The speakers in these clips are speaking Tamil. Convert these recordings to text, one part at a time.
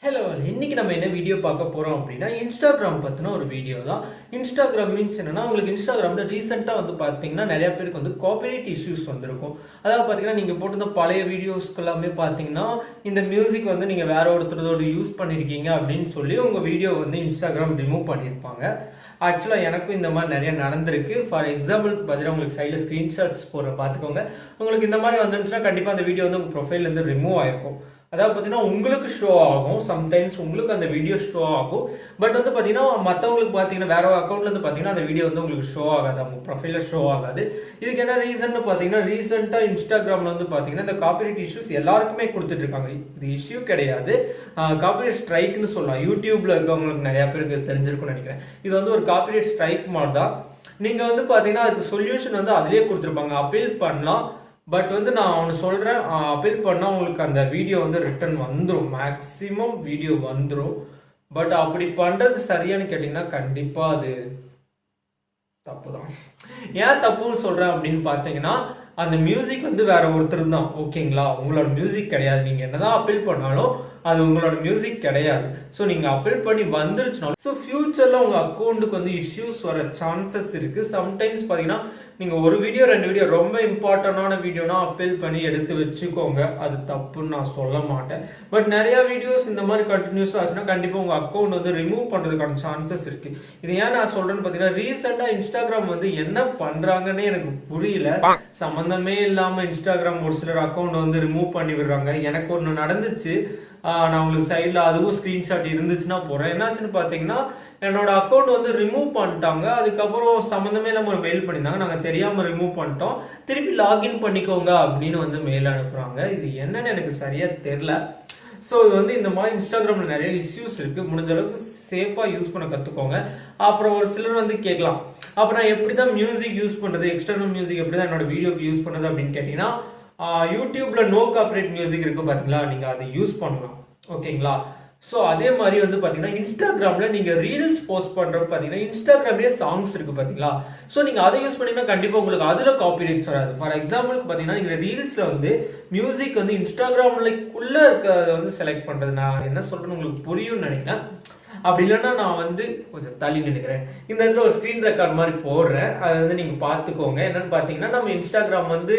ஹலோ, இன்னைக்கு நம்ம என்ன வீடியோ பார்க்க போறோம் அப்படின்னா இன்ஸ்டாகிராம் பத்தின ஒரு வீடியோ தான். இன்ஸ்டாகிராம் மீன்ஸ் என்னன்னா, உங்களுக்கு இன்ஸ்டாகிராம்ல ரீசெண்டாக வந்து பார்த்தீங்கன்னா நிறைய பேருக்கு வந்து காப்பிரைட் இஷ்யூஸ் வந்திருக்கும். அதாவது பார்த்தீங்கன்னா நீங்கள் போட்டிருந்த பழைய வீடியோஸ்க்கு எல்லாமே பார்த்தீங்கன்னா இந்த மியூசிக் வந்து நீங்கள் வேற ஒருத்தரோட யூஸ் பண்ணியிருக்கீங்க அப்படின்னு சொல்லி உங்கள் வீடியோ வந்து இன்ஸ்டாகிராம் ரிமூவ் பண்ணியிருப்பாங்க. ஆக்சுவலாக எனக்கும் இந்த மாதிரி நிறைய நடந்திருக்கு. ஃபார் எக்ஸாம்பிளுக்கு பார்த்தீங்கன்னா உங்களுக்கு சைடில் ஸ்க்ரீன்ஷாட்ஸ் போடுற பார்த்துக்கோங்க. உங்களுக்கு இந்த மாதிரி வந்துருந்துச்சுன்னா கண்டிப்பாக அந்த வீடியோ வந்து உங்கள் ப்ரொஃபைல்லேருந்து ரிமூவ் ஆயிருக்கும். அதாவது பார்த்தீங்கன்னா உங்களுக்கு ஷோ ஆகும், சம்டைம்ஸ் உங்களுக்கு அந்த வீடியோ ஷோ ஆகும். பட் வந்து பார்த்தீங்கன்னா மற்றவங்களுக்கு பார்த்தீங்கன்னா வேற அக்கௌண்ட்லேருந்து பார்த்தீங்கன்னா அந்த வீடியோ வந்து உங்களுக்கு ஷோ ஆகாது, அவங்க ப்ரொஃபைலில் ஷோ ஆகாது. இதுக்கு என்ன ரீசன் பார்த்தீங்கன்னா, ரீசெண்டாக இன்ஸ்டாகிராமில் வந்து பார்த்தீங்கன்னா இந்த காப்பிரைட் இஷ்யூஸ் எல்லாருக்குமே கொடுத்துட்டு இருக்காங்க. இது இஷ்யூ கிடையாது, காப்பிரைட் ஸ்ட்ரைக்னு சொல்லலாம். யூடியூப்ல இருக்கவங்களுக்கு நிறைய பேருக்கு தெரிஞ்சிருக்கும்னு நினைக்கிறேன். இது வந்து ஒரு காப்பிரைட் ஸ்ட்ரைக் மாதிரி தான். நீங்கள் வந்து பார்த்தீங்கன்னா அதுக்கு சொல்யூஷன் வந்து அதிலே கொடுத்துருப்பாங்க, அப்பீல் பண்ணலாம். பட் வந்து நான் ஒன்று சொல்கிறேன், அப்பீல் பண்ணால் உங்களுக்கு அந்த வீடியோ வந்து ரிட்டர்ன் வந்துடும், மேக்ஸிமம் வீடியோ வந்துடும். பட் அப்படி பண்ணுறது சரியானு கேட்டிங்கன்னா கண்டிப்பாக அது தப்பு தான். ஏன் தப்புன்னு சொல்கிறேன் அப்படின்னு பார்த்தீங்கன்னா, அந்த மியூசிக் வந்து வேற ஒருத்தர் தான், ஓகேங்களா? உங்களோட மியூசிக் கிடையாது. நீங்கள் என்னதான் அப்பீல் பண்ணாலும் அது உங்களோட மியூசிக் கிடையாது. ஸோ நீங்கள் அப்பீல் பண்ணி வந்துருச்சுனாலும் ஸோ ஃபியூச்சரில் உங்கள் அக்கௌண்ட்டுக்கு வந்து இஷ்யூஸ் வர சான்சஸ் இருக்குது. சம்டைம்ஸ் பார்த்தீங்கன்னா நீங்கள் ஒரு வீடியோ 2 வீடியோ ரொம்ப இம்பார்ட்டண்டான வீடியோனா அப்பீல் பண்ணி எடுத்து வச்சுக்கோங்க, அது தப்புன்னு நான் சொல்ல மாட்டேன். பட் நிறைய வீடியோஸ் இந்த மாதிரி கண்டினியூஸ் ஆச்சுன்னா கண்டிப்பாக உங்கள் அக்கௌண்ட் வந்து ரிமூவ் பண்ணுறதுக்கான சான்சஸ் இருக்குது. இது ஏன் நான் சொல்கிறேன்னு பார்த்தீங்கன்னா, ரீசெண்டாக இன்ஸ்டாகிராம் வந்து என்ன பண்ணுறாங்கன்னு எனக்கு புரியல. சம்மந்தமே இல்லாமல் இன்ஸ்டாகிராம் ஒரு சிலர் அக்கௌண்ட் வந்து ரிமூவ் பண்ணி விடுறாங்க. எனக்கு ஒன்று நடந்துச்சு, நான் உங்களுக்கு சைடில் அதுவும் ஸ்க்ரீன்ஷாட் இருந்துச்சுன்னா போகிறேன். என்னாச்சுன்னு பார்த்தீங்கன்னா, என்னோட அக்கௌண்ட் வந்து ரிமூவ் பண்ணிட்டாங்க. அதுக்கப்புறம் சம்மந்தமே இல்லாமல் ஒரு மெயில் பண்ணியிருந்தாங்க, நாங்கள் தெரியாமல் ரிமூவ் பண்ணிட்டோம், திருப்பி லாகின் பண்ணிக்கோங்க அப்படின்னு வந்து மெயில் அனுப்புகிறாங்க. இது என்னன்னு எனக்கு சரியாக தெரில. ஸோ இது வந்து இந்த மாதிரி இன்ஸ்டாகிராமில் நிறைய இஷ்யூஸ் இருக்குது. முடிஞ்ச அளவுக்கு சேஃபாக யூஸ் பண்ண கற்றுக்கோங்க. அப்புறம் ஒரு சிலர் வந்து கேட்கலாம், அப்போ நான் எப்படி தான் மியூசிக் யூஸ் பண்ணுறது, எக்ஸ்டர்னல் மியூசிக் எப்படி தான் என்னோட வீடியோக்கு யூஸ் பண்ணுறது அப்படின்னு கேட்டிங்கன்னா, யூடியூப்ல நோ காப்பிரைட் மியூசிக் இருக்கு பாத்தீங்களா, நீங்க அதை யூஸ் பண்ணலாம், ஓகேங்களா? ஸோ அதே மாதிரி வந்து பார்த்தீங்கன்னா இன்ஸ்டாகிராமில் நீங்கள் ரீல்ஸ் போஸ்ட் பண்ணுறப்ப பார்த்தீங்கன்னா இன்ஸ்டாகிராம்லேயே சாங்ஸ் இருக்குது பார்த்தீங்களா? ஸோ நீங்கள் அதை யூஸ் பண்ணிங்கன்னா கண்டிப்பாக உங்களுக்கு அதில் காப்பிரைட்ஸ் வராது. ஃபார் எக்ஸாம்பிளுக்கு பார்த்தீங்கன்னா நீங்கள் ரீல்ஸில் வந்து மியூசிக் வந்து இன்ஸ்டாகிராம்லக்குள்ளே இருக்கிறத வந்து செலக்ட் பண்ணுறது, நான் என்ன சொல்கிறேன்னு உங்களுக்கு புரியும்னு நினைக்கிறேன். அப்படி இல்லைன்னா நான் வந்து கொஞ்சம் தள்ளி நினைக்கிறேன். இந்த இடத்துல ஒரு ஸ்க்ரீன் ரெக்கார்ட் மாதிரி போடுறேன், அதை வந்து நீங்கள் பார்த்துக்கோங்க. என்னன்னு பார்த்தீங்கன்னா, நம்ம இன்ஸ்டாகிராம் வந்து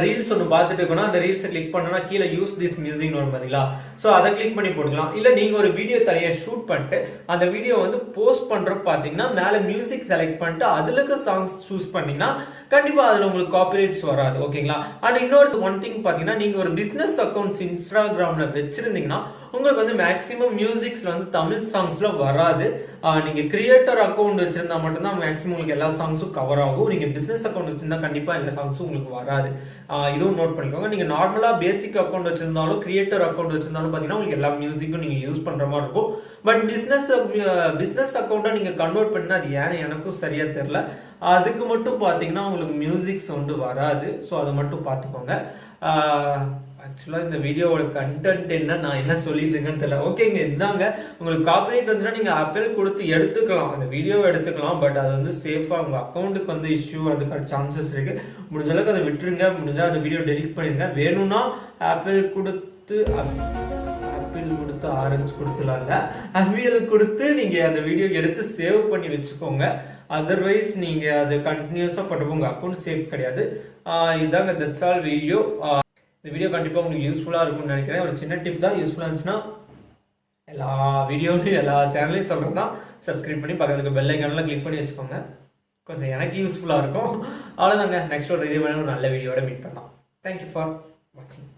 ரீல்ஸ் ஒன்று பார்த்துட்டு இருக்கோம்னா அந்த ரீல்ஸை கிளிக் பண்ணோம்னா கீழே யூஸ் திஸ் மியூசிக் வரும் பார்த்தீங்களா? ஸோ அதை கிளிக் பண்ணி போட்டுக்கலாம். இல்லை நீங்கள் ஒரு வீடியோ தனியாக ஷூட் பண்ணிட்டு அந்த வீடியோ வந்து போஸ்ட் பண்ணுறப்ப பார்த்தீங்கன்னா மேலே மியூசிக் செலக்ட் பண்ணிட்டு அதில் இருக்க சாங்ஸ் சூஸ் பண்ணிங்கன்னா கண்டிப்பாக அதில் உங்களுக்கு காப்பிரைட்ஸ் வராது, ஓகேங்களா? அண்ட் இன்னொரு ஒன் திங் பார்த்தீங்கன்னா, நீங்கள் ஒரு பிஸ்னஸ் அக்கௌண்ட்ஸ் இன்ஸ்டாகிராமில் வச்சுருந்தீங்கன்னா உங்களுக்கு வந்து மேக்ஸிமம் மியூசிக்ஸில் வந்து தமிழ் சாங்ஸில் வராது. நீங்கள் கிரியேட்டர் அக்கௌண்ட் வச்சுருந்தா மட்டும்தான் மேக்ஸிமம் உங்களுக்கு எல்லா சாங்ஸும் கவர் ஆகும். நீங்கள் பிஸ்னஸ் அக்கௌண்ட் வச்சுருந்தா கண்டிப்பாக எல்லா சாங்ஸும் உங்களுக்கு வராது. இதுவும் நோட் பண்ணிக்கோங்க. நீங்கள் நார்மலாக பேசிக் அக்கௌண்ட் வச்சுருந்தாலும் கிரியேட்டர் அக்கௌண்ட் வச்சுருந்தாலும் பார்த்தீங்கன்னா உங்களுக்கு எல்லா மியூசிக்கும் நீங்கள் யூஸ் பண்ணுற மாதிரி இருக்கும். பட் பிஸ்னஸ் அக்கௌண்ட்டாக நீங்கள் கன்வெர்ட் பண்ணால் அது ஏன்னு எனக்கும் சரியாக தெரில. அதுக்கு மட்டும் பார்த்தீங்கன்னா உங்களுக்கு மியூசிக் சவுண்டு வராது. ஸோ அதை மட்டும் பார்த்துக்கோங்க. ஆக்சுவலாக இந்த வீடியோவோட கண்டென்ட் என்ன, நான் என்ன சொல்லியிருக்கேன்னு தெரியல. ஓகேங்க, இதுதாங்க. உங்களுக்கு காப்பிரைட் வந்துன்னா நீங்கள் அப்பீல் கொடுத்து எடுத்துக்கலாம், அந்த வீடியோவை எடுத்துக்கலாம். பட் அது வந்து சேஃபாக உங்கள் அக்கௌண்ட்டுக்கு வந்து இஷ்யூ அதுக்கான சான்சஸ் இருக்குது. முடிஞ்ச அளவுக்கு அதை விட்டுருங்க, முடிஞ்சால் அந்த வீடியோ டெலிட் பண்ணிடுங்க. வேணும்னா அப்பீல் கொடுத்து ஆரஞ்சு கொடுத்துலாம் இல்லை, அப்பீல் கொடுத்து நீங்கள் அந்த வீடியோ எடுத்து சேவ் பண்ணி வச்சுக்கோங்க. அதர்வைஸ் நீங்கள் அது கண்டினியூஸாக பண்ணுறப்போ உங்கள் அக்கௌண்ட் சேஃப் கிடையாது. இதுதாங்க, தட்ஸ் ஆல் வீடியோ. இந்த வீடியோ கண்டிப்பாக உங்களுக்கு யூஸ்ஃபுல்லாக இருக்கும்னு நினைக்கிறேன். ஒரு சின்ன டிப் தான், யூஸ்ஃபுல்லாக இருந்துச்சுன்னா எல்லா வீடியோலையும் எல்லா சேனலையும் சொல்கிறது தான், சப்ஸ்கிரைப் பண்ணி பக்கத்தில் இருக்க பெல் ஐக்கானெலாம் கிளிக் பண்ணி வச்சுக்கோங்க. கொஞ்சம் எனக்கு யூஸ்ஃபுல்லாக இருக்கும். அவ்வளோதாங்க. நெக்ஸ்ட் ஒரு இதே மாதிரி ஒரு நல்ல வீடியோட மீட் பண்ணலாம். தேங்க்யூ ஃபார் வாட்சிங்.